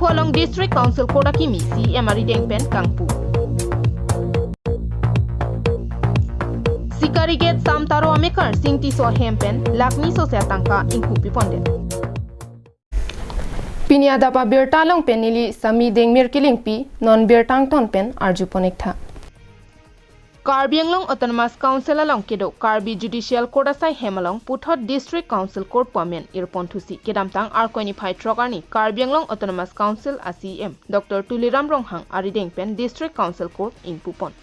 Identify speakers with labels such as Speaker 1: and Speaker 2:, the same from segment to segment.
Speaker 1: Phualong District Council Kota Kimi CM Arideng Pen Kangpu. Sikariget Samtaro Amekar Singti So Hempen Lakni So Setangka Ingku Piponde. Pinyada pa Birtalong Penili Sami Deng Mirkilingpi Non Birtang Ton Pen Arjuponekta. Karbi Anglong Autonomous Council along Kedo Karbi Judicial Court asai Hemalong Puthot District Council Court Pamen Irpon Thusi Kedamtang Arkoini Phai Trokani Karbi Anglong Autonomous Council ACM Dr. Tuliram Ronghang Arideng Pen District Council Court in Pupon.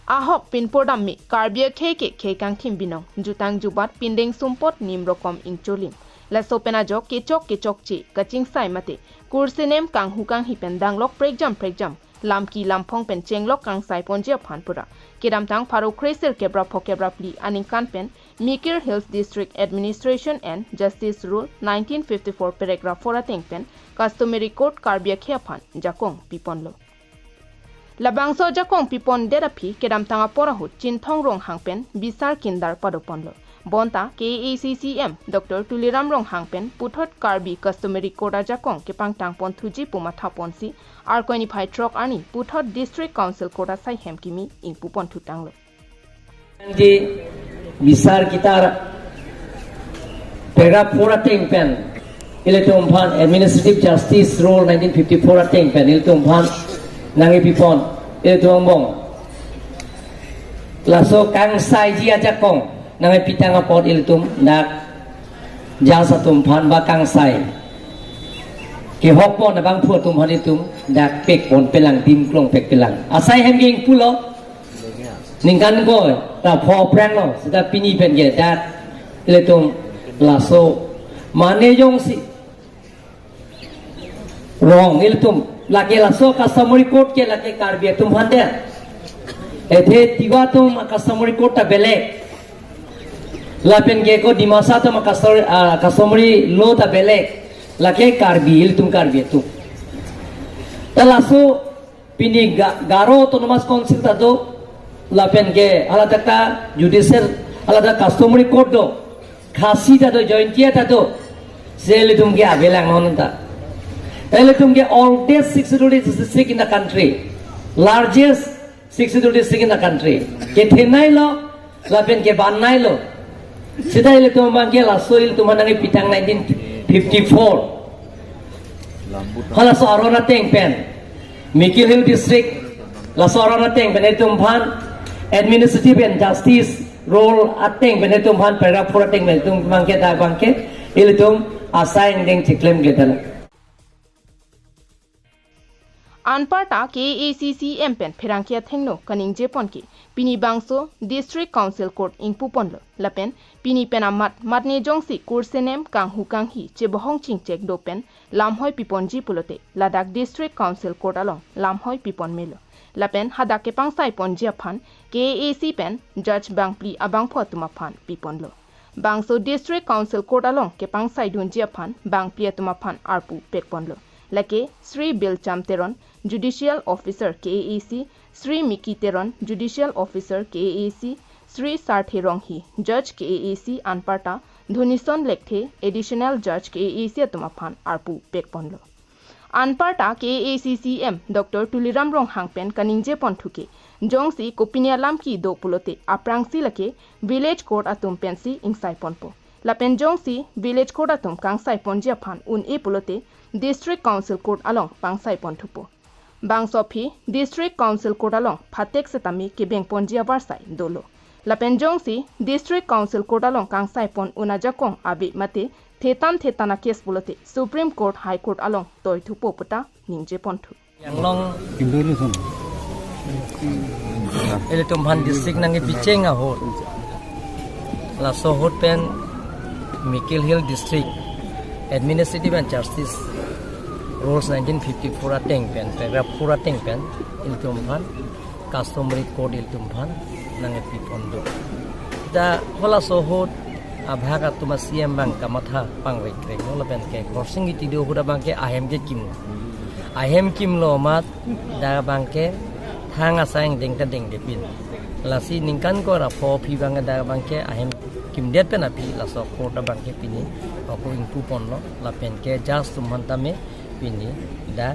Speaker 1: Ahok Pinpodam Mi Karbi Keke Kekang Kimbinong Jutang Jubat Pindeng Sumpot Nimrokom Ingcholim La Sopena Jok Kechok Chi Kaching Sai Mate Kursenem Kang Hukang Hipen Danglok Pregjam Lamki Lampong Pen Chenglok Kang Sai Ponjia Phanpura Kedamtang Paro Kreser Kebra Pokebra Pli Aningkan Pen Mikir Hills District Administration and Justice Rule 1954 Paragraph 4 Ateng Pen Customary Court Karbia Khiaphan Jakong Piponlo Labangso Jakong Pipon Derapi Kedamtang Aporahut Chinthong Rong Hangpen Bisar Kindar Padoponlo Bonta KACCM Dr. Tuliram Rong Hangpen Puthot Karbi Customary Court Jakong Kepang Tangpon Thuji Pumatha Ponsi Arkoini Phai Trok Ani Puthot District Council Court Sai Hemkimi ing Pupon Thutanglo.
Speaker 2: Di Bisar Kitar Paragraph 4 Ateng Pen Iletumpan Administrative Justice Rule 1954 Ateng Pen Iletumpan Nangi Pipon Iletumbong Laso Kang Sai Jia Jakong Nangai pitang apot iltum nak jasa tumpan bakang sai ke hokpon na bang phuat tumpan itum dak pek pon pelang tim klong pek pelang asai hem ging pulo ningkan ko ta pho prang lo sida pini pen ge dat iltum laso mane jong si rong iltum lage laso customary court ke lage karbi tumpan de ethe tiwa tum customary court ta belek Lapen geko di masa tu customary law ta belek lake karbi il tum karbi tu talasu pini garo autonomous council ta do lapen ge alada ka judicial alada customary court do khasi ta do jointia ta do sel tum ge abelang non ta ele tum ge oldest 62 district in the country largest 62 district in the country ke thenai lo lapen ke banai lo Sida ile tu manggil laso ile tu manangi pitang 1954. Hala so arona teng pen. Mikil Hill District laso arona teng pen itu umpan administrative and justice role ateng pen itu umpan paragraph 4 ateng pen itu mangke da bangke ile tu assign deng ciklem gedala.
Speaker 1: Anparta KACCM Pen Phirangkia Thengno Kaning Jeponki Pini Bangso District Council Court ing Puponlo Lapen Pini Penamat Matne Jongsi Kursenem Kang Hukang Hi Chebohong Ching Chek Do Pen Lamhoi Piponji Pulote Ladakh District Council Court along Lamhoi Pipon Melo Lapen Hadake Pang Sai Ponjia Phan KAC Pen Judge Bangpli Abang Photuma Phan Piponlo Bangso District Council Court along Kepang Sai Dunjia Phan Bangpli Atuma Phan Arpu Pekponlo Lake Sri Bilcham Teron Judicial Officer KAC Sri Miki Teron Judicial Officer KAC Sri Sartheronghi Judge KAC Anparta Dhunison Lekthe Additional Judge KAC Atumaphan Arpu Pekponlo Anparta KACCM Dr. Tuliram Ronghang Pen Kaningje Ponthuke Jongsi Kopinialam Ki Do Pulote Aprangsi Lake Village Court Atum Pensi Ingsai Ponpo Lapen Jongsi Village Court Atum Kangsai Ponjia Phan Un E Pulote District Council Court along Pangsai Ponthupo Bangsopi District Council Court along Phatek Setami Kebeng Ponjia Barsai Dolo Lapen Jongsi District Council Court along Kangsai Pon Unajakong Abi Mate Thetana case Pulote Supreme Court High Court along Toi Thupo Puta Ningje Ponthu
Speaker 2: Yanglong ele tumhan district nangi pichenga hot la so hot pen Mikil Hill District Administrative and Justice Rules 1954 ateng pen paragraph 4 ateng pen il tumhan customary code il tumhan nangi pipondo da hola so hot abhaga tuma CM bang kamatha pangwei kreng no pen ke crossing iti do huda bang ke ahem kim lo mat da bang ke hanga sang ding ta ding depin la si ningkan ko ra pho phi bang da bang ke ahem kim det pen api la so ko da bang ke pini ko ing pu pon lo la pen ke jas tum han ta me pini da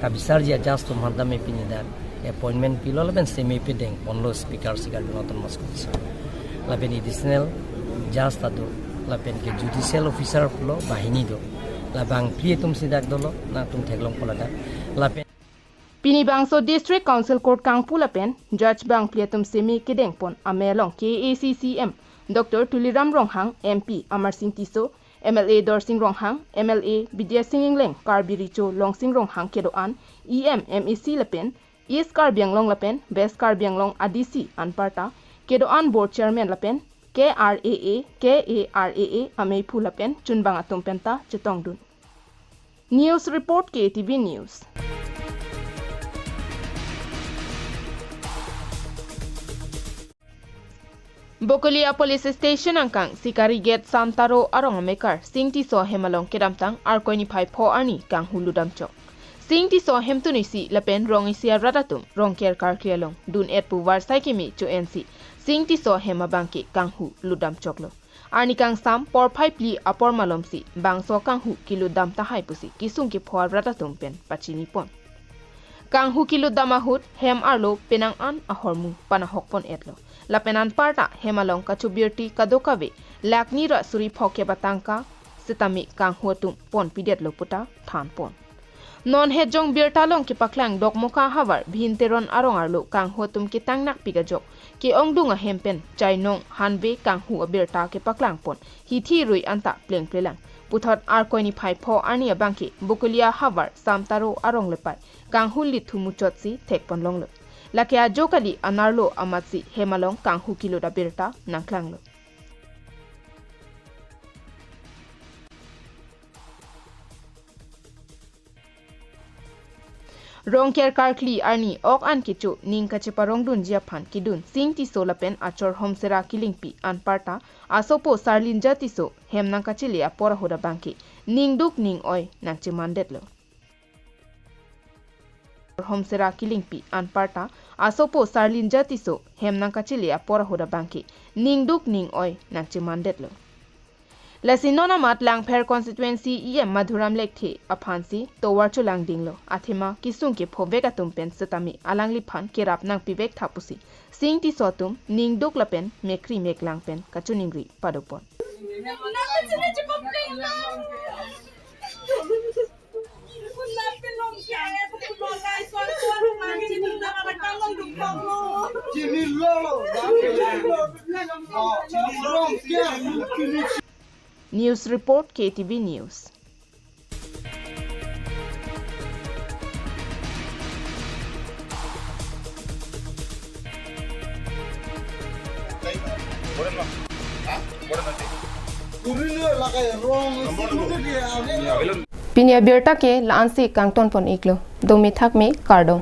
Speaker 2: kabisar ji adjust tum handa me pini da appointment pilo laben semi pideng onlo speaker sigar noton maskut laben additional just adu laben ke judicial officer plo bahini do labang pri tum sidak dolo na tum theglong polada laben
Speaker 1: Pini Bangso District Council Court Kangpu lapen Judge Bang Pliatum Semi Kedeng pon amelong KACCM Dr. Tuliram Ronghang MP Amar Singh Tiso MLA Dorsing Ronghang MLA Bidya Singh Ingleng Karbiricho Longsing Ronghang Kedoan EM MEC lapen East Karbiang Long lapen West Karbiang Long ADC Anparta Kedoan Board Chairman lapen KARAA Amei Phu lapen Chunbang Atom Penta Chetongdun News Report KATV News Bokolia Police Station angkang Sikari Gate Samtaro arong mekar Singti so hemalong kedamtang arkoini phai pho ani kang huludam chok Singti so hemtuni si lapen rong isia radatum rong ker kar krialong dun et pu war saikimi chu NC Singti so hema bangki kang hu ludam choklo arni kang sam por phai pli apor malom si bangso kang hu kiludam ta hai pusi kisung ki phor radatum pen pachini pon kang hu kiludam ahut hem arlo penang an ahormu panahok pon etlo Lapenan parta hemalong kachubirti kadokave lakni ra suri phoke batangka sitami kang huatum pon pidet loputa than pon non hejong birtalong ki paklang dokmoka hawar bhinteron arong arlo kang huatum ki tangnak pigajok ki ongdunga hempen chainong hanbe kang hu birta ki paklang pon hi thi rui anta pleng plelang puthot arkoini phai pho ani abangki bukulia hawar samtaro arong lepai kang hulit thumuchotsi thekpon longlo Lakia jokali anarlo amatsi hemalong kang hukilo da birta nangklanglo. Rongker karkli arni ok an kichu ning kacheparong dun jiaphan kidun singti solapen achor homsera kilingpi anparta asopo sarlin jatiso hemnang kachile apora hoda bangki ningduk ning oi nangchi mandetlo. Homsera kilingpi anparta asopo sarlin jatiso hemnang kachile apora hoda bangki ningduk ning oi nangchi mandetlo Lasinona mat langpher constituency em madhuram lekthi aphansi towar chulang dinglo athima kisung ke phobeka tumpen setami alangli phan kerap nang pibek thapusi singti sotum ningduk lapen mekri meklangpen kachuningri padopon News Report KTV News Pinya Birta ke Lansi Kangton pon iklo domi thak me kardom